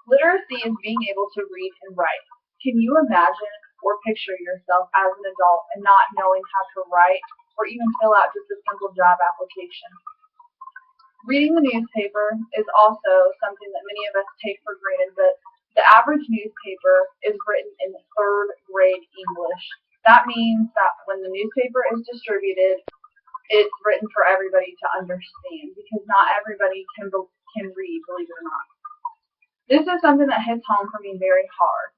Literacy is being able to read and write. Can you imagine or picture yourself as an adult and not knowing how to write or even fill out just a simple job application? Reading the newspaper is also something that many of us take for granted, but the average newspaper is written in third grade English. That means that when the newspaper is distributed, it's written for everybody to understand because not everybody can read, believe it or not. This is something that hits home for me very hard.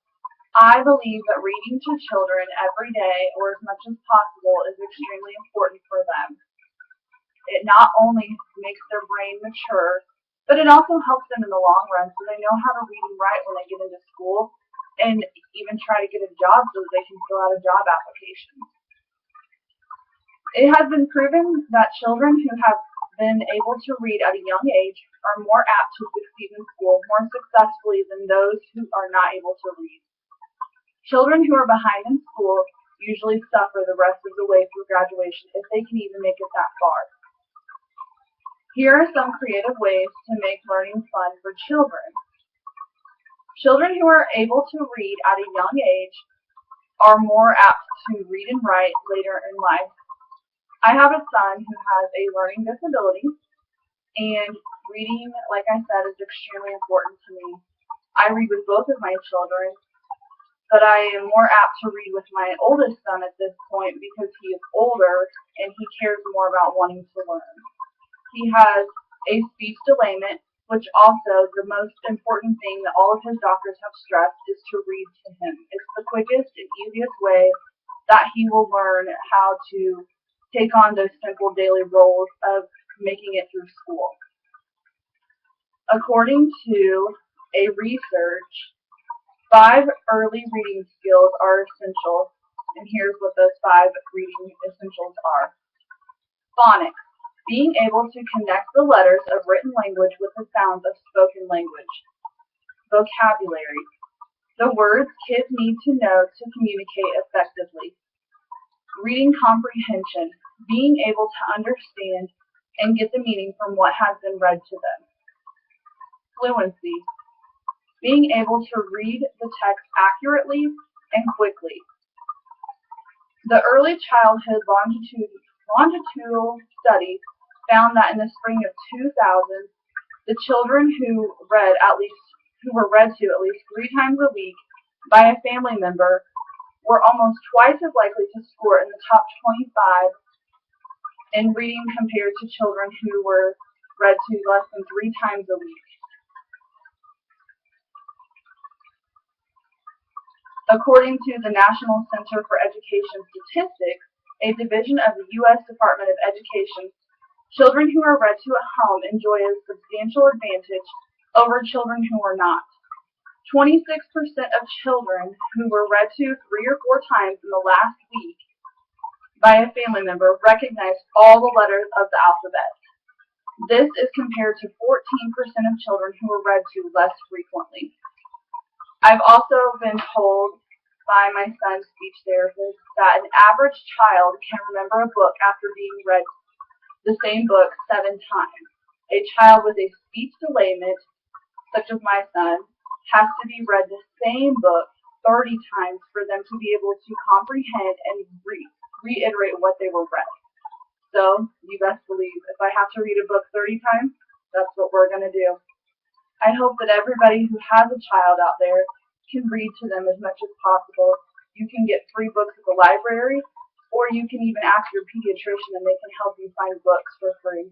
I believe that reading to children every day or as much as possible is extremely important for them. It not only makes their brain mature, but it also helps them in the long run so they know how to read and write when they get into school and even try to get a job so that they can fill out a job application. It has been proven that children who have been able to read at a young age are more apt to succeed in school more successfully than those who are not able to read. Children who are behind in school usually suffer the rest of the way through graduation if they can even make it that far. Here are some creative ways to make learning fun for children. Children who are able to read at a young age are more apt to read and write later in life. I have a son who has a learning disability, and reading, like I said, is extremely important to me. I read with both of my children, but I am more apt to read with my oldest son at this point because he is older and he cares more about wanting to learn. He has a speech delayment, which also the most important thing that all of his doctors have stressed is to read to him. It's the quickest and easiest way that he will learn how to take on those simple daily roles of making it through school. According to a research, 5 early reading skills are essential, and here's what those 5 reading essentials are. Phonics, being able to connect the letters of written language with the sounds of spoken language. Vocabulary, the words kids need to know to communicate effectively. Reading comprehension, being able to understand and get the meaning from what has been read to them. Fluency, being able to read the text accurately and quickly. The early childhood longitudinal study found that in the spring of 2000, the children who were read to at least 3 times a week by a family member were almost twice as likely to score in the top 25 in reading compared to children who were read to less than 3 times a week. According to the National Center for Education Statistics, a division of the U.S. Department of Education, children who are read to at home enjoy a substantial advantage over children who are not. 26% of children who were read to 3 or 4 times in the last week by a family member recognized all the letters of the alphabet. This is compared to 14% of children who were read to less frequently. I've also been told by my son's speech therapist that an average child can remember a book after being read the same book 7 times. A child with a speech delayment, such as my son, has to be read the same book 30 times for them to be able to comprehend and reiterate what they were read. So, you best believe, if I have to read a book 30 times, that's what we're going to do. I hope that everybody who has a child out there can read to them as much as possible. You can get free books at the library, or you can even ask your pediatrician and they can help you find books for free.